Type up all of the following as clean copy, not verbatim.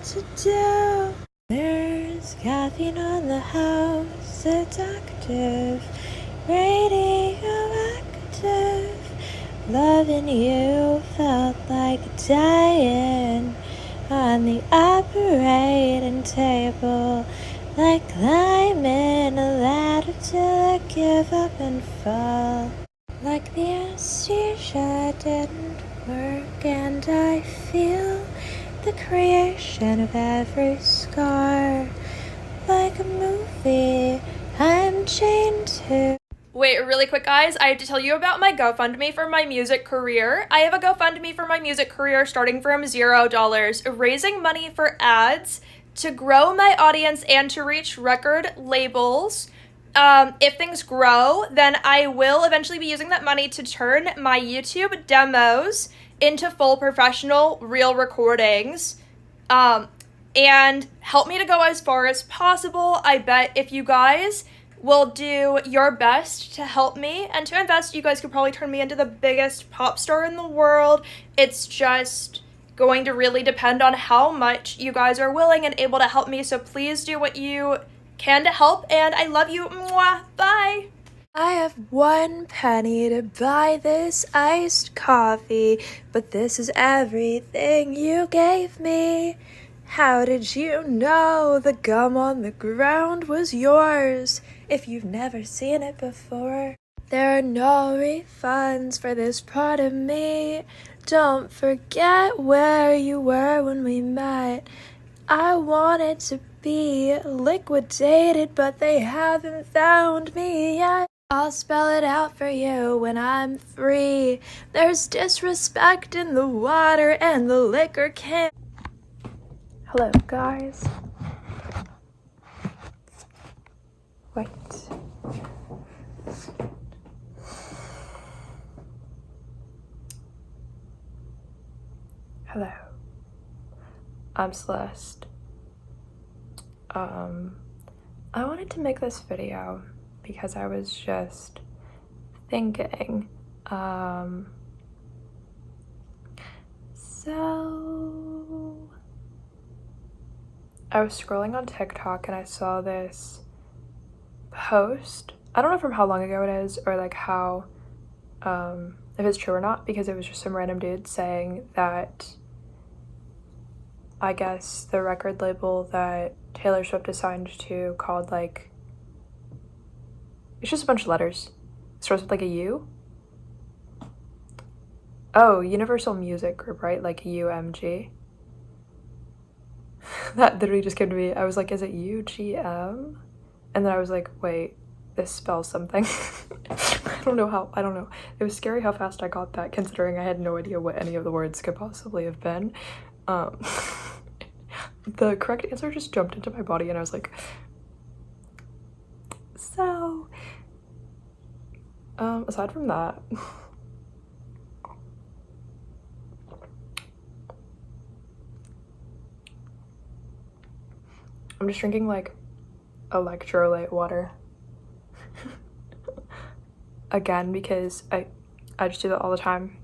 what to do. There's caffeine on the house, it's active, radioactive. Loving you felt like dying on the operating table, like climbing a ladder till I give up and fall. Like the anesthesia didn't work, and I feel the creation of every scar. Like a movie I'm chained to. Wait, really quick, guys, I have to tell you about my GoFundMe for my music career. I have a GoFundMe for my music career starting from $0, raising money for ads to grow my audience and to reach record labels. If things grow, then I will eventually be using that money to turn my YouTube demos into full professional real recordings. And help me to go as far as possible. I bet if you guys will do your best to help me and to invest, you guys could probably turn me into the biggest pop star in the world. It's just going to really depend on how much you guys are willing and able to help me. So please do what you can to help, and I love you. Mwah. Bye. I have 1 penny to buy this iced coffee, but this is everything you gave me. How did you know the gum on the ground was yours if you've never seen it before? There are no refunds for this part of me. Don't forget where you were when we met. I wanted to be liquidated, but they haven't found me yet. I'll spell it out for you when I'm free. There's disrespect in the water and the liquor can. Hello, guys. Wait. Hello. I'm Celeste. I wanted to make this video because I was just thinking, so I was scrolling on TikTok and I saw this post. I don't know from how long ago it is or like how, if it's true or not, because it was just some random dude saying that I guess the record label that Taylor Swift is signed to called like, it's just a bunch of letters. It starts with like a U. Oh, Universal Music Group, right? Like UMG. That literally just came to me. I was like, is it UGM? And then I was like, wait, this spells something. I don't know. It was scary how fast I got that, considering I had no idea what any of the words could possibly have been. The correct answer just jumped into my body and I was like, so, aside from that, I'm just drinking like electrolyte water. Again, because I just do that all the time.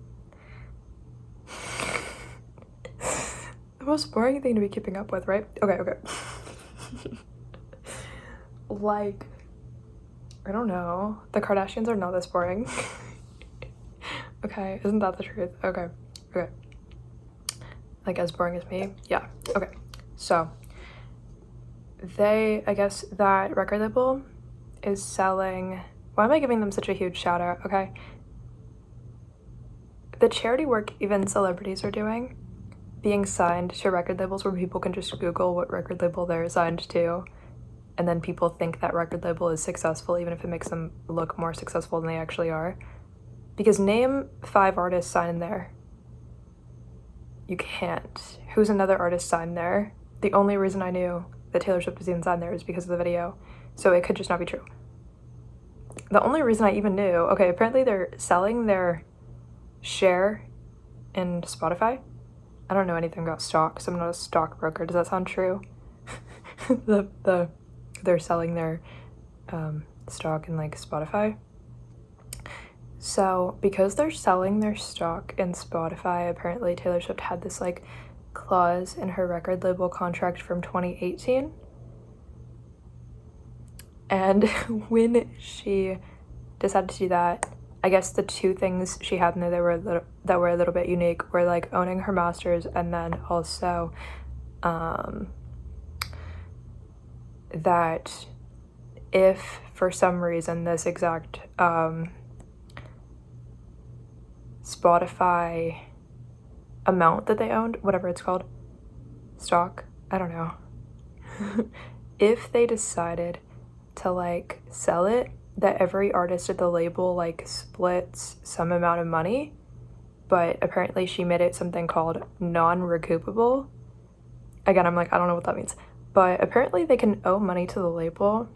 The most boring thing to be keeping up with, right? Okay. Like, I don't know. The Kardashians are not this boring. Okay, isn't that the truth? Okay. Like, as boring as me? Yeah, okay. So, I guess that record label is selling... Why am I giving them such a huge shout out? Okay. The charity work even celebrities are doing, being signed to record labels where people can just Google what record label they're signed to, and then people think that record label is successful even if it makes them look more successful than they actually are. Because name 5 artists signed there. You can't. Who's another artist signed there? The only reason I knew that Taylor Swift was even signed there is because of the video, so it could just not be true. The only reason I even knew, okay, apparently they're selling their share in Spotify. I don't know anything about stocks. I'm not a stockbroker. Does that sound true? They're selling their stock in like Spotify. So because they're selling their stock in Spotify, apparently Taylor Swift had this like clause in her record label contract from 2018. And when she decided to do that, I guess the two things she had in there that were a little bit unique were like owning her masters, and then also that if for some reason this exact Spotify amount that they owned, whatever it's called, stock, I don't know, if they decided to like sell it, that every artist at the label like splits some amount of money, but apparently she made it something called non-recoupable. Again, I'm like, I don't know what that means, but apparently they can owe money to the label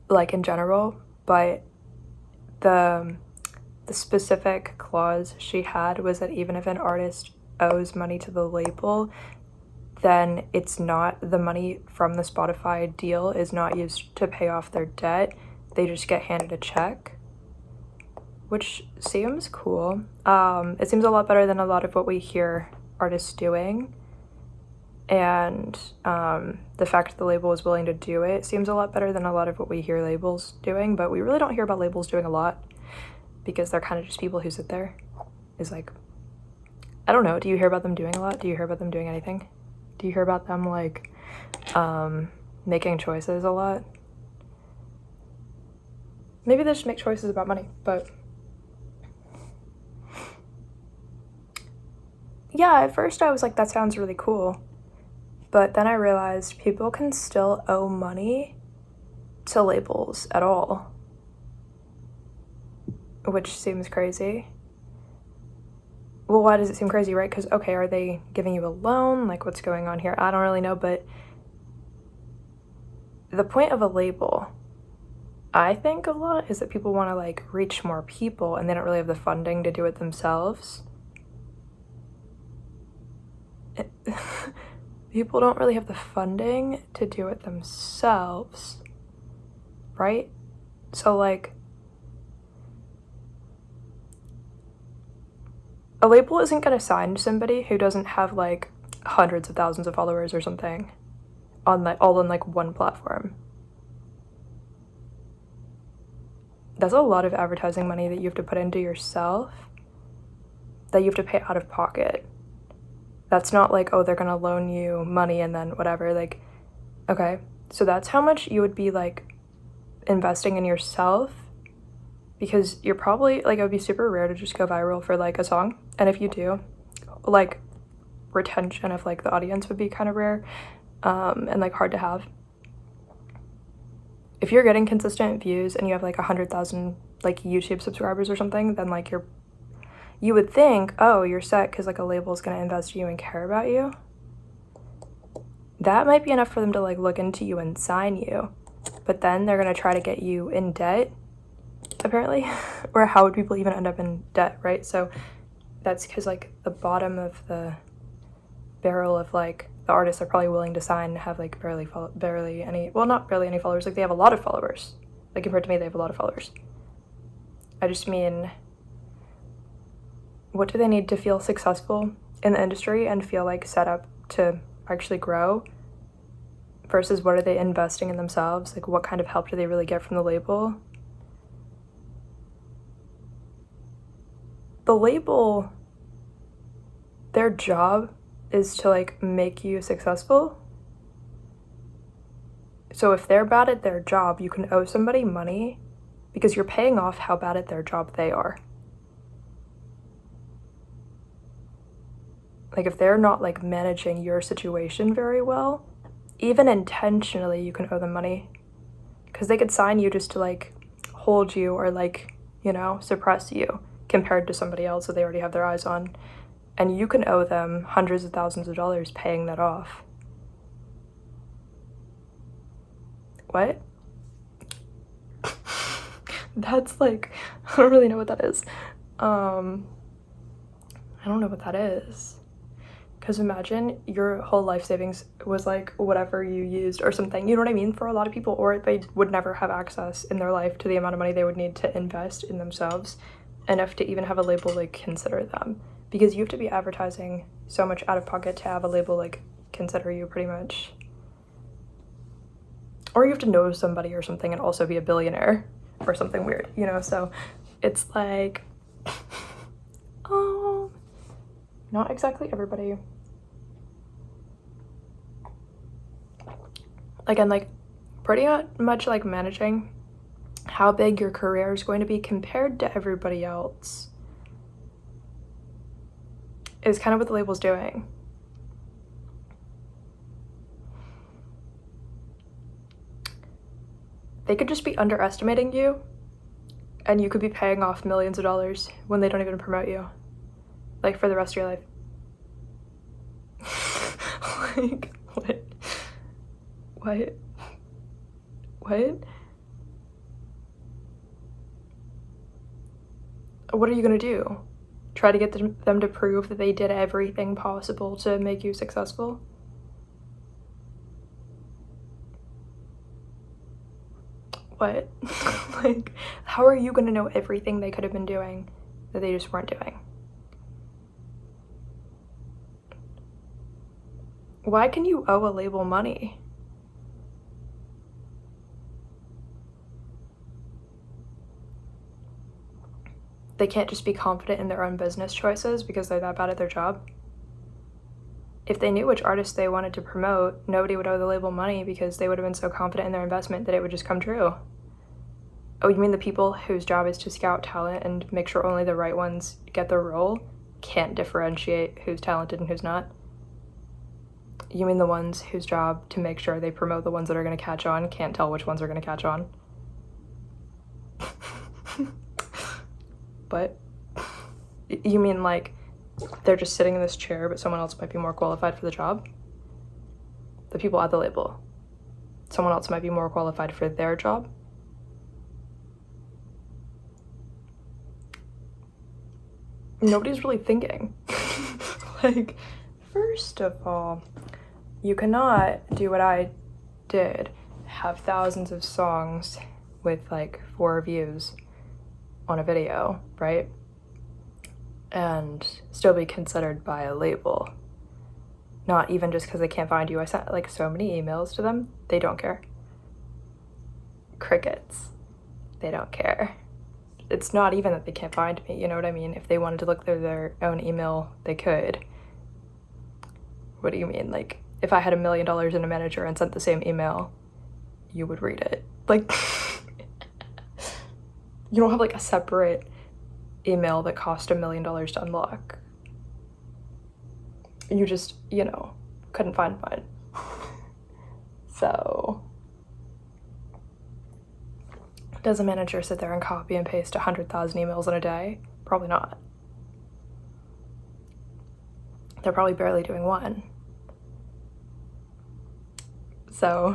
like in general, but the specific clause she had was that even if an artist owes money to the label, then it's not, the money from the Spotify deal is not used to pay off their debt. They just get handed a check, which seems cool. It seems a lot better than a lot of what we hear artists doing. And the fact that the label was willing to do it seems a lot better than a lot of what we hear labels doing, but we really don't hear about labels doing a lot because they're kind of just people who sit there. Is like, I don't know, do you hear about them doing a lot? Do you hear about them doing anything? Do you hear about them like making choices a lot? Maybe they just make choices about money, but yeah, at first I was like, that sounds really cool. But then I realized people can still owe money to labels at all, which seems crazy. Well, why does it seem crazy, right? Because, okay, are they giving you a loan? Like, what's going on here? I don't really know, but the point of a label, I think a lot, is that people want to, like, reach more people, and they don't really have the funding to do it themselves. People don't really have the funding to do it themselves, right? So, like, a label isn't going to sign somebody who doesn't have, like, hundreds of thousands of followers or something on, like, all on, like, one platform. That's a lot of advertising money that you have to put into yourself, that you have to pay out of pocket. That's not like, oh, they're gonna loan you money and then whatever. Like, okay, so that's how much you would be like investing in yourself, because you're probably like, it would be super rare to just go viral for like a song. And if you do, like, retention of like the audience would be kind of rare and like hard to have. If you're getting consistent views and you have like 100,000 like YouTube subscribers or something, then like you would think, oh, you're set because like a label is going to invest in you and care about you. That might be enough for them to like look into you and sign you, but then they're going to try to get you in debt, apparently. Or how would people even end up in debt, right? So that's because like the bottom of the barrel of like the artists are probably willing to sign have like barely any, well, not barely any followers, like they have a lot of followers. Like compared to me, they have a lot of followers. I just mean, what do they need to feel successful in the industry and feel like set up to actually grow, versus what are they investing in themselves? Like, what kind of help do they really get from the label? The label, their job is to like make you successful. So if they're bad at their job, you can owe somebody money because you're paying off how bad at their job they are. Like, if they're not like managing your situation very well, even intentionally, you can owe them money, because they could sign you just to like hold you or like, you know, suppress you compared to somebody else that they already have their eyes on, and you can owe them hundreds of thousands of dollars paying that off. What? That's like, I don't really know what that is. I don't know what that is. Because imagine your whole life savings was like whatever you used or something, you know what I mean, for a lot of people, or they would never have access in their life to the amount of money they would need to invest in themselves enough to even have a label like consider them. because you have to be advertising so much out of pocket to have a label like consider you, pretty much. Or you have to know somebody or something and also be a billionaire or something weird, you know? So it's like, not exactly everybody. Again, like pretty much like managing how big your career is going to be compared to everybody else is kind of what the label's doing. They could just be underestimating you, and you could be paying off millions of dollars when they don't even promote you, like for the rest of your life. Like, what? What are you gonna do? Try to get them to prove that they did everything possible to make you successful? What? Like, how are you gonna know everything they could have been doing that they just weren't doing? Why can you owe a label money? They can't just be confident in their own business choices because they're that bad at their job? If they knew which artists they wanted to promote, nobody would owe the label money because they would have been so confident in their investment that it would just come true. Oh, you mean the people whose job is to scout talent and make sure only the right ones get the role can't differentiate who's talented and who's not? You mean the ones whose job to make sure they promote the ones that are going to catch on can't tell which ones are going to catch on? But you mean like they're just sitting in this chair but someone else might be more qualified for the job? The people at the label, someone else might be more qualified for their job? Nobody's really thinking. Like, first of all, you cannot do what I did, have thousands of songs with like 4 views on a video, right? And still be considered by a label. Not even just because they can't find you. I sent like so many emails to them. They don't care. Crickets. They don't care. It's not even that they can't find me, you know what I mean? If they wanted to look through their own email, they could. What do you mean? Like, if I had $1 million in a manager and sent the same email, you would read it. Like, you don't have like a separate email that cost $1 million to unlock. You just, you know, couldn't find mine. So, does a manager sit there and copy and paste 100,000 emails in a day? Probably not. They're probably barely doing one. So,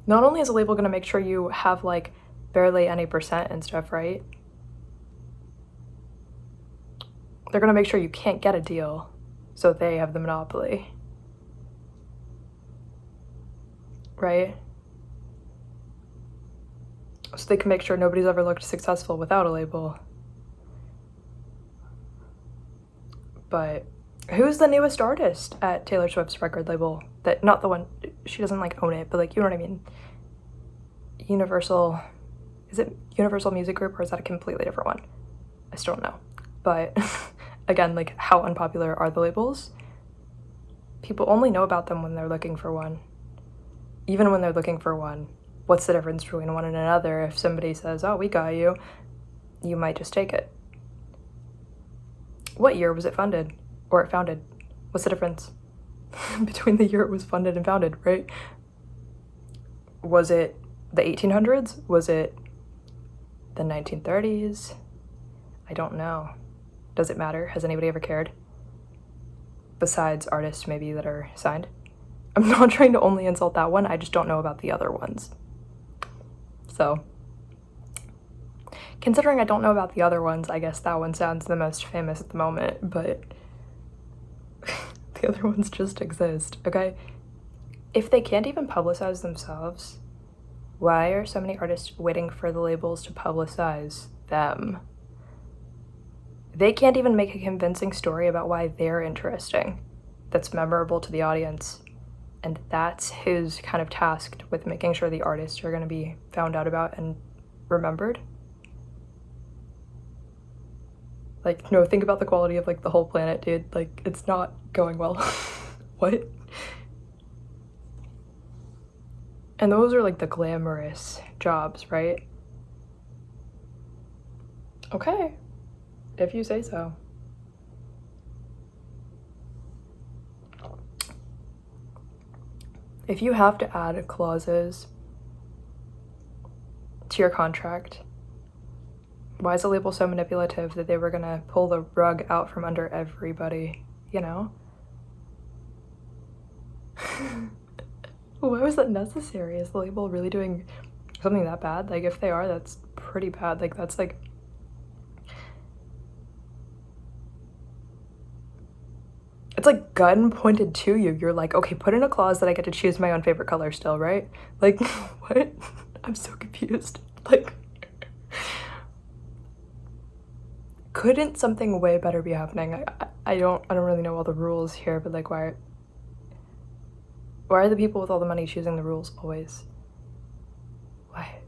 Not only is a label gonna make sure you have like barely any percent and stuff, right? They're gonna make sure you can't get a deal so they have the monopoly. Right? So they can make sure nobody's ever looked successful without a label. But who's the newest artist at Taylor Swift's record label? That, not the one, she doesn't like own it, but like, you know what I mean? Universal, is it Universal Music Group or is that a completely different one? I still don't know. But again, like, how unpopular are the labels? People only know about them when they're looking for one. Even when they're looking for one, what's the difference between one and another? If somebody says, oh, we got you, you might just take it. What year was it funded? Or it founded? What's the difference between the year it was funded and founded, right? Was it the 1800s? Was it the 1930s? I don't know. Does it matter? Has anybody ever cared? Besides artists maybe that are signed. I'm not trying to only insult that one, I just don't know about the other ones. So, considering I don't know about the other ones, I guess that one sounds the most famous at the moment, but the other ones just exist, okay? If they can't even publicize themselves, Why are so many artists waiting for the labels to publicize them? They can't even make a convincing story about why they're interesting, that's memorable to the audience. And that's who's kind of tasked with making sure the artists are going to be found out about and remembered. Like, no, think about the quality of, like, the whole planet, dude. Like, it's not going well. What? And those are, like, the glamorous jobs, right? Okay, if you say so. If you have to add clauses to your contract, why is the label so manipulative that they were gonna pull the rug out from under everybody, you know? Why was that necessary? Is the label really doing something that bad? Like, if they are, that's pretty bad. Like, that's like... It's like gun pointed to you. You're like, okay, put in a clause that I get to choose my own favorite color still, right? Like, what? I'm so confused. Like, couldn't something way better be happening? I don't really know all the rules here, but like, why are the people with all the money choosing the rules always? Why?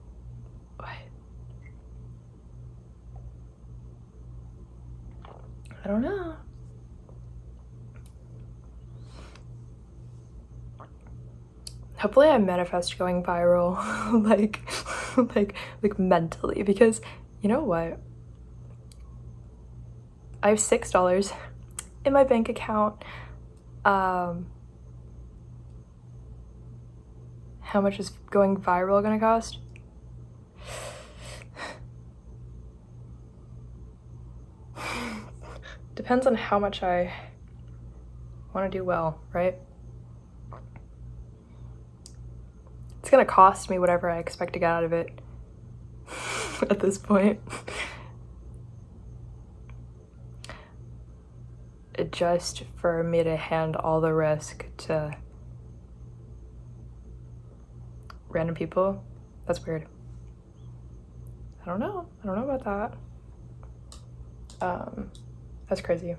I don't know. Hopefully I manifest going viral, like mentally, because you know what? I have $6 in my bank account. How much is going viral gonna cost? Depends on how much I want to do well, right? It's gonna cost me whatever I expect to get out of it at this point. Just for me to hand all the risk to random people, that's weird. I don't know about that. That's crazy.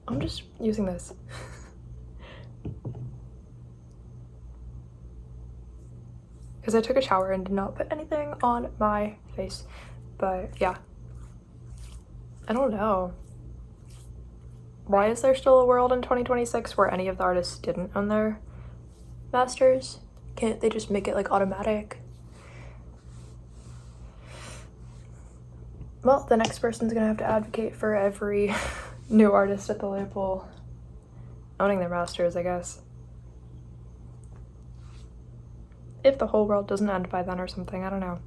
I'm just using this. Because I took a shower and did not put anything on my face. But yeah. I don't know. Why is there still a world in 2026 where any of the artists didn't own their masters? Can't they just make it like automatic? Well, the next person's gonna have to advocate for every new artist at the label owning their masters, I guess. If the whole world doesn't end by then or something, I don't know.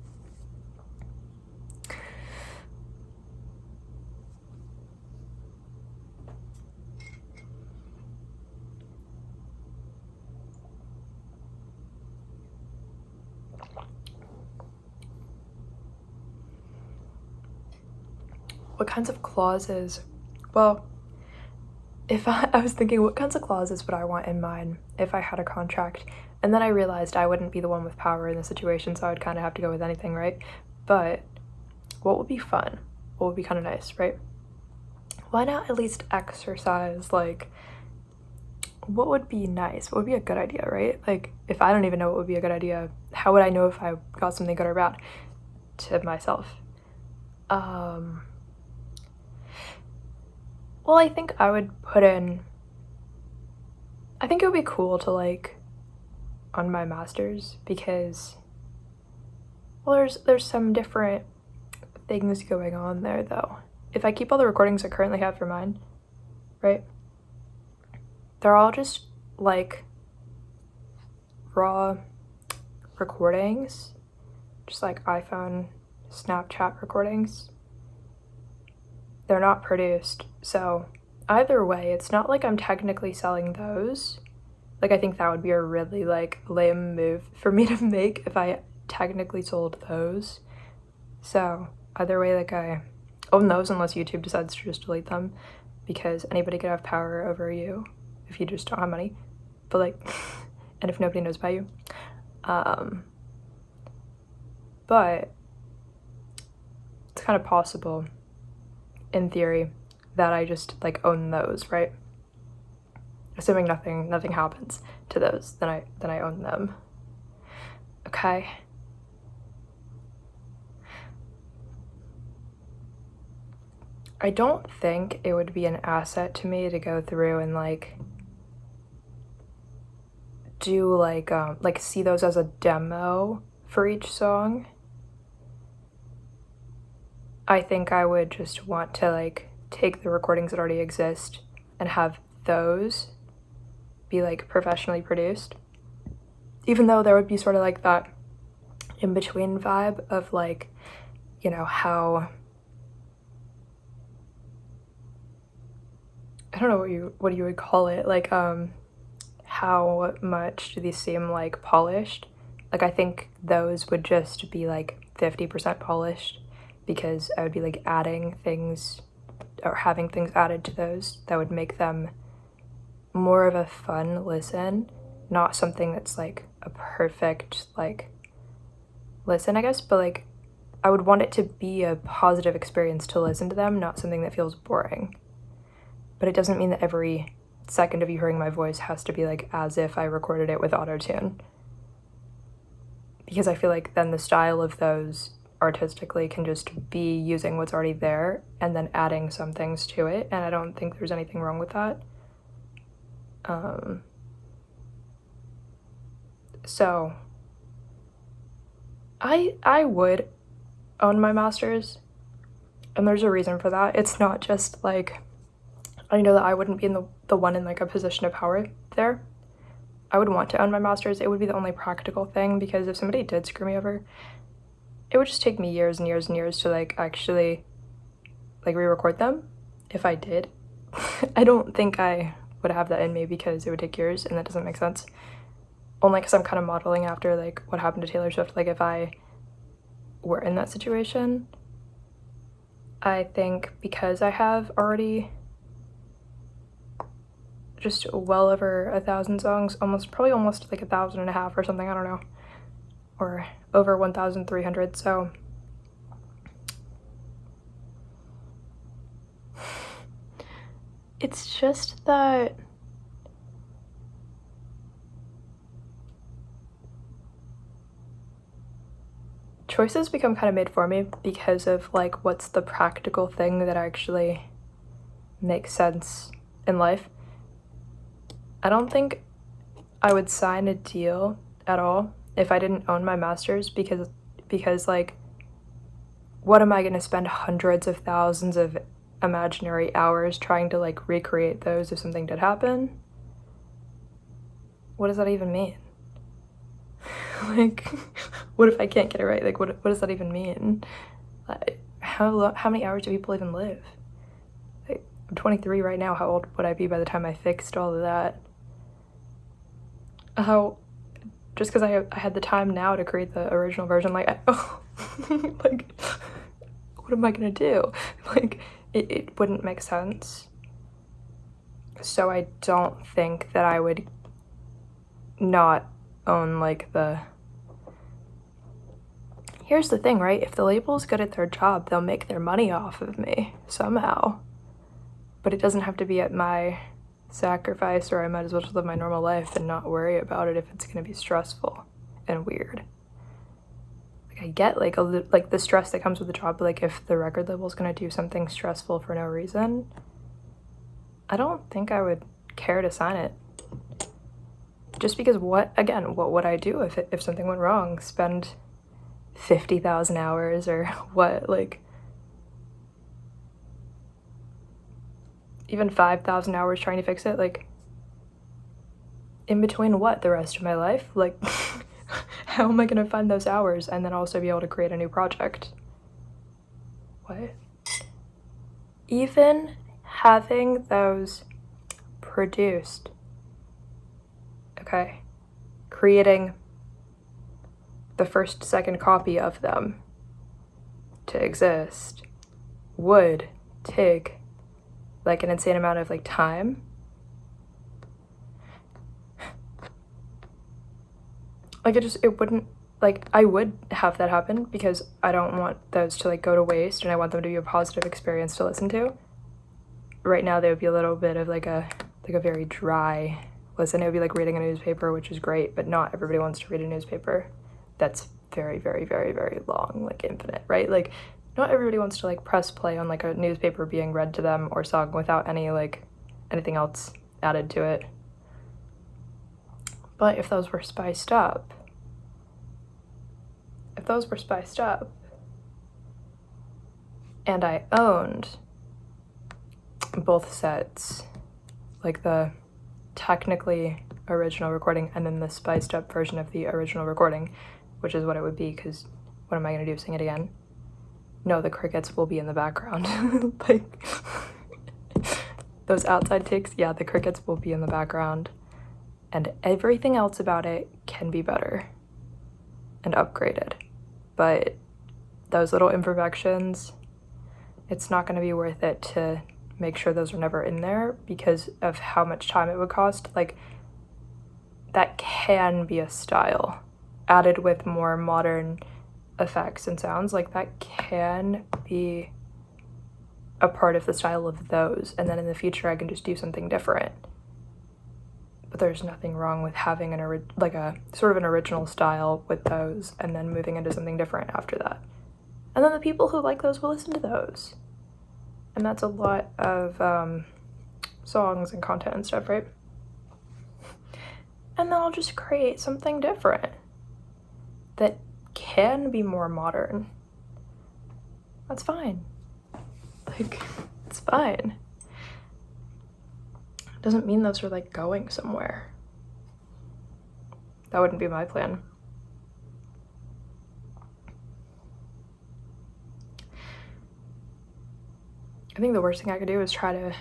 What kinds of clauses? Well, if I was thinking, what kinds of clauses would I want in mine if I had a contract? And then I realized I wouldn't be the one with power in the situation, so I would kind of have to go with anything, right? But what would be fun? What would be kind of nice, right? Why not at least exercise? Like, what would be nice? What would be a good idea, right? Like, if I don't even know what would be a good idea, how would I know if I got something good or bad to myself? Well, I think I would put in, I think it would be cool to like, on my masters, because, well, there's some different things going on there though. If I keep all the recordings I currently have for mine, right, they're all just like raw recordings, just like iPhone, Snapchat recordings. They're not produced, so either way, it's not like I'm technically selling those. Like, I think that would be a really, like, lame move for me to make if I technically sold those. So either way, like, I own those unless YouTube decides to just delete them, because anybody could have power over you if you just don't have money. But like, and if nobody knows about you. But it's kind of possible, in theory, that I just like own those, right? Assuming nothing happens to those, then I own them. Okay. I don't think it would be an asset to me to go through and like do like see those as a demo for each song. I think I would just want to like take the recordings that already exist and have those be like professionally produced. Even though there would be sort of like that in between vibe of like, you know, how, I don't know what you would call it, like how much do these seem like polished? Like I think those would just be like 50% polished, because I would be like adding things or having things added to those that would make them more of a fun listen, not something that's like a perfect like listen, I guess, but like I would want it to be a positive experience to listen to them, not something that feels boring. But it doesn't mean that every second of you hearing my voice has to be like as if I recorded it with auto-tune, because I feel like then the style of those artistically can just be using what's already there and then adding some things to it, and I don't think there's anything wrong with that. So I would own my masters, and there's a reason for that. It's not just like, I know that I wouldn't be in the one in like a position of power there. I would want to own my masters. It would be the only practical thing, because if somebody did screw me over, it would just take me years and years and years to like actually like re-record them. If I did, I don't think I would have that in me, because it would take years, and that doesn't make sense. Only because I'm kind of modeling after like what happened to Taylor Swift. Like if I were in that situation, I think because I have already just well over 1,000 songs, probably almost like 1,500 or something, I don't know, or over 1,300, so it's just that choices become kind of made for me because of like what's the practical thing that actually makes sense in life. I don't think I would sign a deal at all if I didn't own my masters, because like, what am I going to spend hundreds of thousands of imaginary hours trying to like recreate those if something did happen? What does that even mean? Like, what if I can't get it right? Like, what does that even mean? Like, how many hours do people even live? Like, I'm 23 right now. How old would I be by the time I fixed all of that? Just because I had the time now to create the original version, like, like, what am I gonna do? Like, it wouldn't make sense. So I don't think that I would not own like here's the thing, right? If the label's good at their job, they'll make their money off of me somehow. But it doesn't have to be at my sacrifice, or I might as well just live my normal life and not worry about it if it's gonna be stressful and weird. Like, I get like like the stress that comes with the job, but like if the record label's gonna do something stressful for no reason, I don't think I would care to sign it. Just because what would I do if something went wrong? Spend 50,000 hours or what? Like, even 5,000 hours trying to fix it? Like, in between what? The rest of my life? Like, how am I gonna find those hours and then also be able to create a new project? What? Even having those produced, okay, creating the second copy of them, to exist would take like an insane amount of like time. Like it wouldn't, like I would have that happen because I don't want those to like go to waste and I want them to be a positive experience to listen to. Right now they would be a little bit of like a very dry listen. It would be like reading a newspaper, which is great, but not everybody wants to read a newspaper that's very, very, very, very long, like infinite, right? Like not everybody wants to like press play on like a newspaper being read to them or sung without any like anything else added to it. But if those were spiced up, and I owned both sets, like the technically original recording and then the spiced up version of the original recording, which is what it would be, because what am I going to do, sing it again? No, the crickets will be in the background. Like, those outside takes, yeah, the crickets will be in the background. And everything else about it can be better and upgraded. But those little imperfections, it's not going to be worth it to make sure those are never in there because of how much time it would cost. Like, that can be a style added with more modern effects and sounds. Like, that can be a part of the style of those, and then in the future I can just do something different. But there's nothing wrong with having like a sort of an original style with those and then moving into something different after that. And then the people who like those will listen to those. And that's a lot of songs and content and stuff, right? And then I'll just create something different that can be more modern. That's fine. Like, it's fine. Doesn't mean those are like going somewhere. That wouldn't be my plan. I think the worst thing I could do is try to...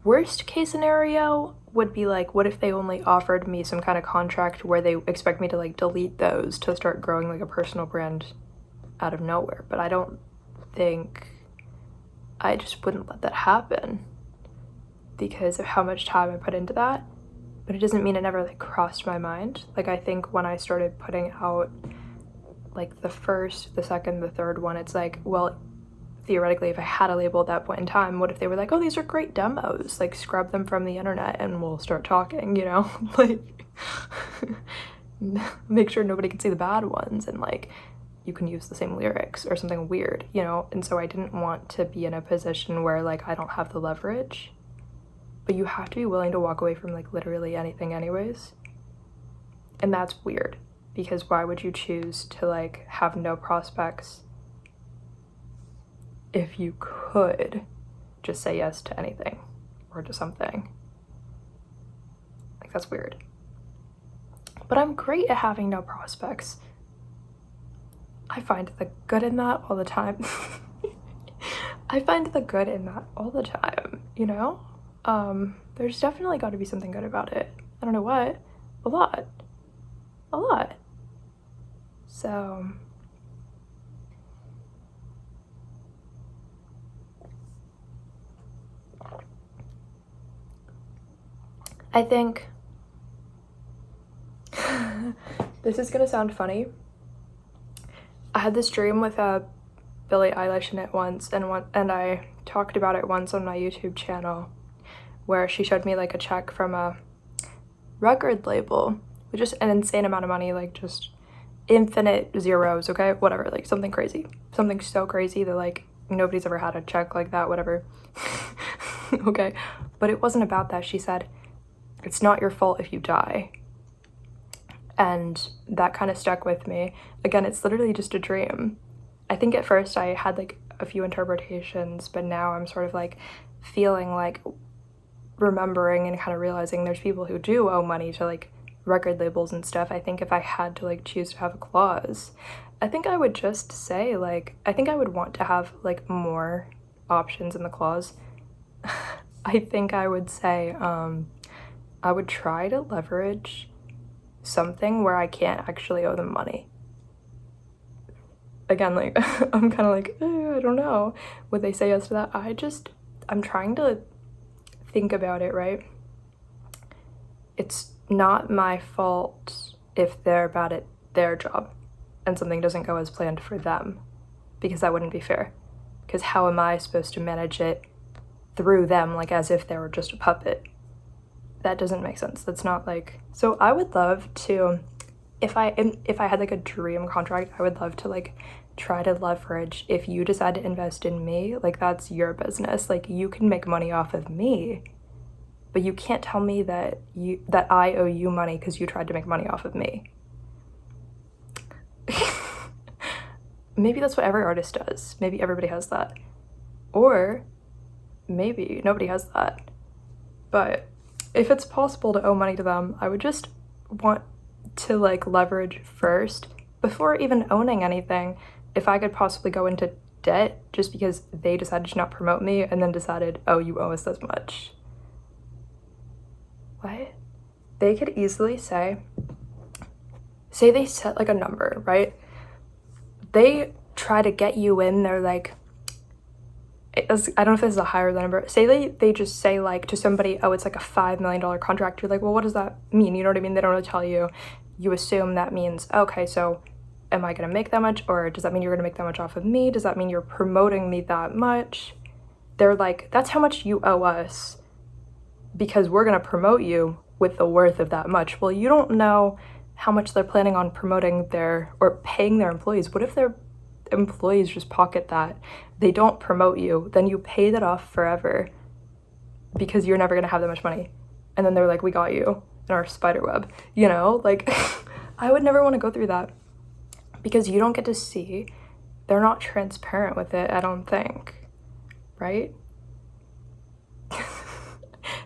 Worst case scenario would be like, what if they only offered me some kind of contract where they expect me to like delete those to start growing like a personal brand out of nowhere? But I don't think... I just wouldn't let that happen because of how much time I put into that. But it doesn't mean it never like crossed my mind. Like, I think when I started putting out like the first, the second, the third one, it's like, well, theoretically, if I had a label at that point in time, what if they were like, oh, these are great demos, like scrub them from the internet and we'll start talking, you know? Like, make sure nobody can see the bad ones and like you can use the same lyrics or something weird, you know? And so I didn't want to be in a position where like I don't have the leverage. But you have to be willing to walk away from like literally anything anyways. And that's weird because why would you choose to like have no prospects if you could just say yes to anything or to something? Like, that's weird. But I'm great at having no prospects. I find the good in that all the time. I find the good in that all the time, you know? There's definitely got to be something good about it. I don't know what. A lot. So I think this is gonna sound funny. I had this dream with Billie Eilish in it once, and I talked about it once on my YouTube channel, where she showed me like a check from a record label with just an insane amount of money, like just infinite zeros, okay, whatever, like something crazy, something so crazy that like nobody's ever had a check like that, whatever. Okay, but it wasn't about that. She said, it's not your fault if you die. And that kind of stuck with me. Again, it's literally just a dream. I think at first I had like a few interpretations, but now I'm sort of like feeling like remembering and kind of realizing there's people who do owe money to like record labels and stuff. I think if I had to like choose to have a clause, I think I would just say like, I think I would want to have like more options in the clause. I think I would say I would try to leverage something where I can't actually owe them money. again, like, I'm kind of like, I don't know. Would they say yes to that? I'm trying to think about it, right? It's not my fault if they're bad at their job and something doesn't go as planned for them, because that wouldn't be fair. Because how am I supposed to manage it through them, like as if they were just a puppet? That doesn't make sense. That's not like, so I would love to, if I had like a dream contract, I would love to like try to leverage, if you decide to invest in me, like that's your business. Like you can make money off of me, but you can't tell me that I owe you money because you tried to make money off of me. Maybe that's what every artist does. Maybe everybody has that. Or maybe nobody has that. But if it's possible to owe money to them, I would just want to like leverage first before even owning anything. If I could possibly go into debt just because they decided to not promote me and then decided, oh, you owe us this much. What? They could easily say they set like a number, right? They try to get you in, they're like, I don't know if this is a higher number. Say they just say like to somebody, oh, it's like a $5 million contract. You're like, well, what does that mean? You know what I mean? They don't really tell you. You assume that means, okay, so am I gonna make that much? Or does that mean you're gonna make that much off of me? Does that mean you're promoting me that much? They're like, that's how much you owe us because we're gonna promote you with the worth of that much. Well, you don't know how much they're planning on promoting or paying their employees. What if their employees just pocket that? They don't promote you, then you pay that off forever because you're never gonna have that much money. And then they're like, we got you in our spider web, you know? Like, I would never want to go through that because you don't get to see. They're not transparent with it, I don't think, right?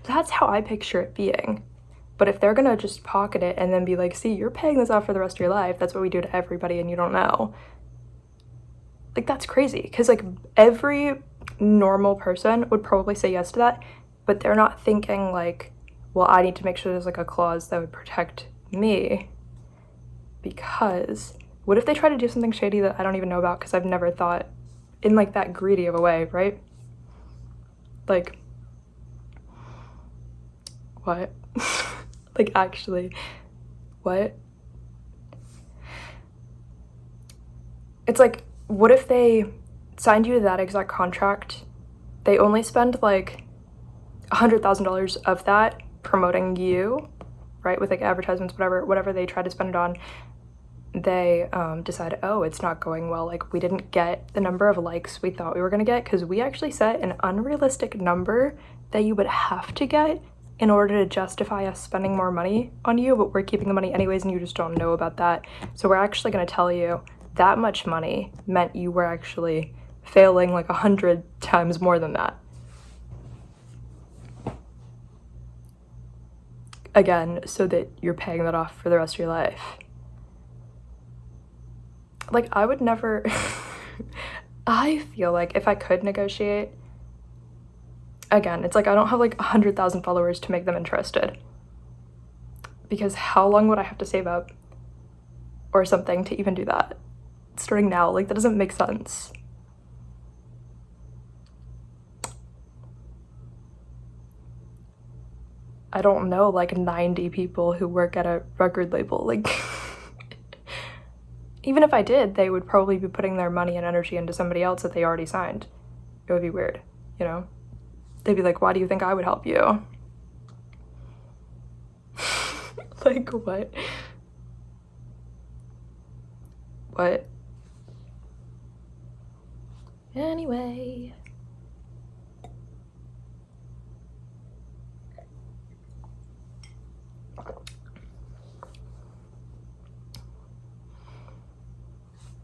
That's how I picture it being. But if they're gonna just pocket it and then be like, see, you're paying this off for the rest of your life, that's what we do to everybody and you don't know. Like, that's crazy, because like every normal person would probably say yes to that, but they're not thinking like, well, I need to make sure there's like a clause that would protect me, because what if they try to do something shady that I don't even know about because I've never thought in like that greedy of a way, right? Like, what? Like, actually, what? It's like, what if they signed you to that exact contract? They only spend like $100,000 of that promoting you, right? With like advertisements, whatever they try to spend it on. They decide, oh, it's not going well. Like, we didn't get the number of likes we thought we were gonna get because we actually set an unrealistic number that you would have to get in order to justify us spending more money on you, but we're keeping the money anyways and you just don't know about that. So we're actually gonna tell you that much money meant you were actually failing like 100 times more than that. Again, so that you're paying that off for the rest of your life. Like, I would never, I feel like if I could negotiate, again, it's like I don't have like 100,000 followers to make them interested. Because how long would I have to save up or something to even do that? Starting now, like, that doesn't make sense. I don't know, like 90 people who work at a record label. Like, even if I did, they would probably be putting their money and energy into somebody else that they already signed. It would be weird, you know? They'd be like, why do you think I would help you? Like, what? What? Anyway.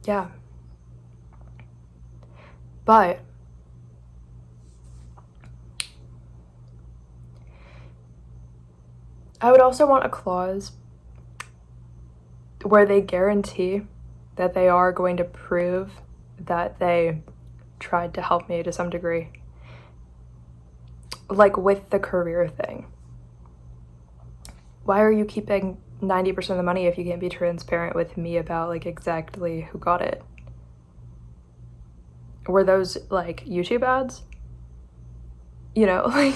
Yeah. But I would also want a clause where they guarantee that they are going to prove that they tried to help me to some degree. Like with the career thing. Why are you keeping 90% of the money if you can't be transparent with me about like exactly who got it? were those like YouTube ads? You know, like,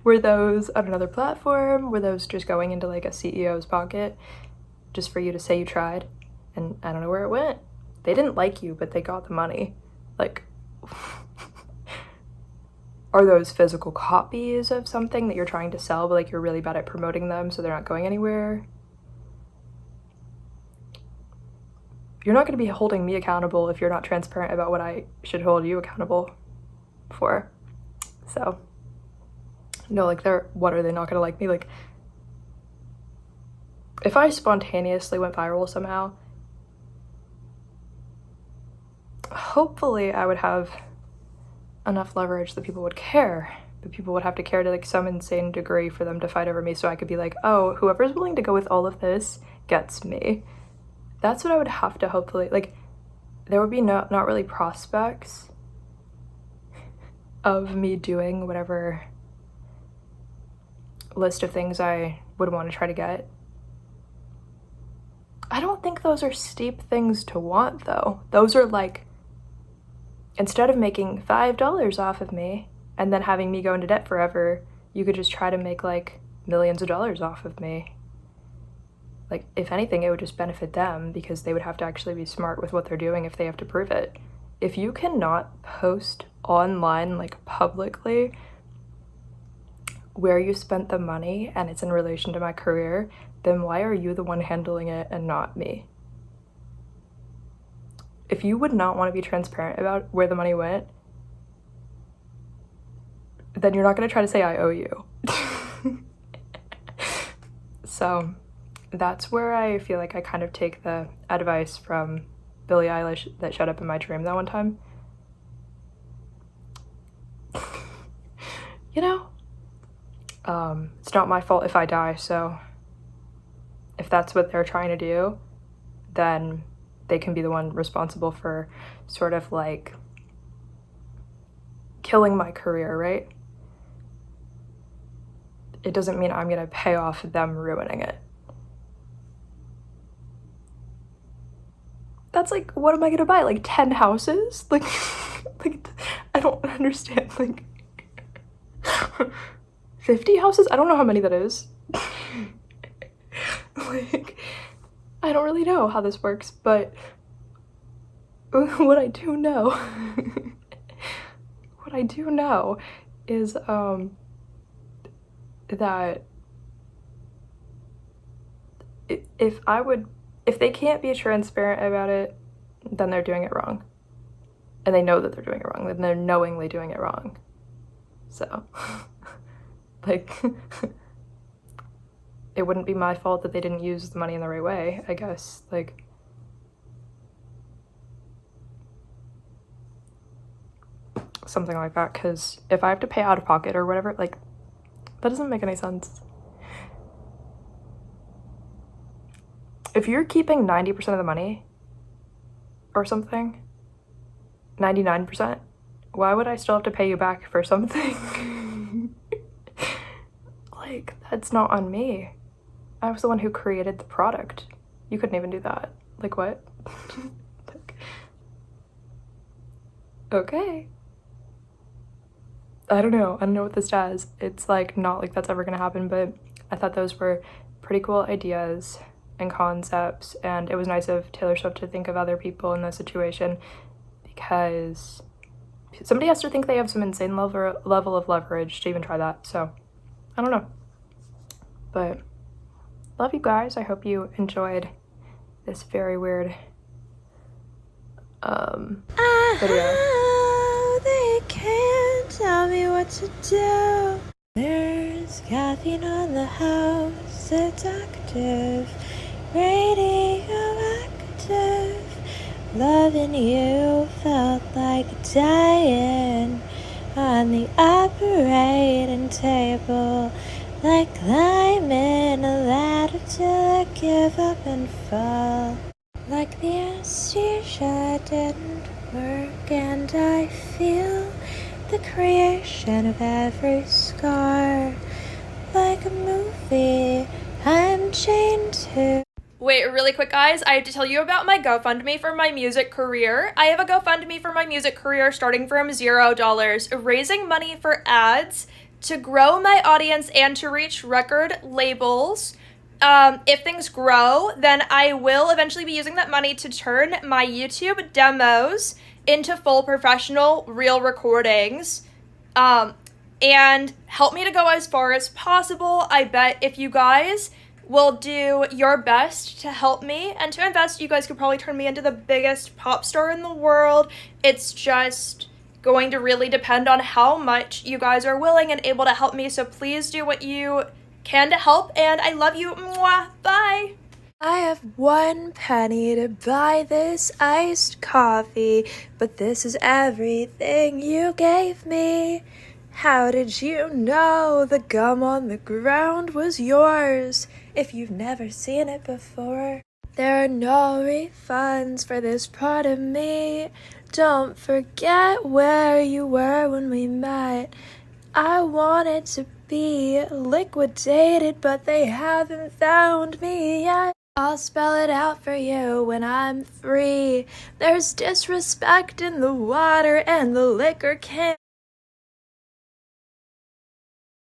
were those on another platform? Were those just going into like a CEO's pocket just for you to say you tried? And I don't know where it went. They didn't like you, but they got the money. Like, are those physical copies of something that you're trying to sell, but like you're really bad at promoting them, so they're not going anywhere? You're not going to be holding me accountable if you're not transparent about what I should hold you accountable for. So, no, like, what, are they not going to like me? Like, if I spontaneously went viral somehow, hopefully I would have enough leverage that people would care, but people would have to care to like some insane degree for them to fight over me, so I could be like, oh, whoever's willing to go with all of this gets me. That's what I would have to hopefully, like, there would be not really prospects of me doing whatever list of things I would want to try to get. I don't think those are steep things to want, though. Those are like, instead of making $5 off of me and then having me go into debt forever, you could just try to make like millions of dollars off of me. Like, if anything, it would just benefit them because they would have to actually be smart with what they're doing if they have to prove it. If you cannot post online, like publicly, where you spent the money and it's in relation to my career, then why are you the one handling it and not me? If you would not want to be transparent about where the money went, then you're not going to try to say I owe you. So that's where I feel like I kind of take the advice from Billie Eilish that showed up in my dream that one time. You know, it's not my fault if I die, so if that's what they're trying to do, then they can be the one responsible for sort of like killing my career, right? It doesn't mean I'm gonna pay off them ruining it. That's like, what am I gonna buy? Like 10 houses? Like, I don't understand. Like, 50 houses? I don't know how many that is. Like, I don't really know how this works, but what I do know, is, that if they can't be transparent about it, then they're doing it wrong. And they know that they're doing it wrong, then they're knowingly doing it wrong. So, like, it wouldn't be my fault that they didn't use the money in the right way, I guess. Like, something like that, because if I have to pay out of pocket or whatever, like, that doesn't make any sense. If you're keeping 90% of the money or something, 99%, why would I still have to pay you back for something? Like, that's not on me. I was the one who created the product. You couldn't even do that. Like, what? Like, okay. I don't know what this does. It's like, not like that's ever gonna happen, but I thought those were pretty cool ideas and concepts, and it was nice of Taylor Swift to think of other people in this situation, because somebody has to think they have some insane level of leverage to even try that. So I don't know, but love you guys. I hope you enjoyed this very weird video. They can't tell me what to do. There's caffeine on the house, it's active, radioactive. Loving you felt like dying on the operating table, like climbing a ladder till I give up and fall. Like the anesthesia didn't work, and I feel the creation of every scar. Like a movie I'm chained to. Wait, really quick, guys. I have to tell you about my GoFundMe for my music career. I have a GoFundMe for my music career starting from $0, raising money for ads to grow my audience and to reach record labels. If things grow, then I will eventually be using that money to turn my YouTube demos into full professional real recordings. And help me to go as far as possible. I bet if you guys will do your best to help me and to invest, you guys could probably turn me into the biggest pop star in the world. It's just going to really depend on how much you guys are willing and able to help me. So please do what you can to help, and I love you. Mwah. Bye. I have 1 penny to buy this iced coffee, but this is everything you gave me. How did you know the gum on the ground was yours if you've never seen it before? There are no refunds for this part of me. Don't forget where you were when we met. I wanted to be liquidated, but they haven't found me yet. I'll spell it out for you when I'm free. There's disrespect in the water and the liquor can.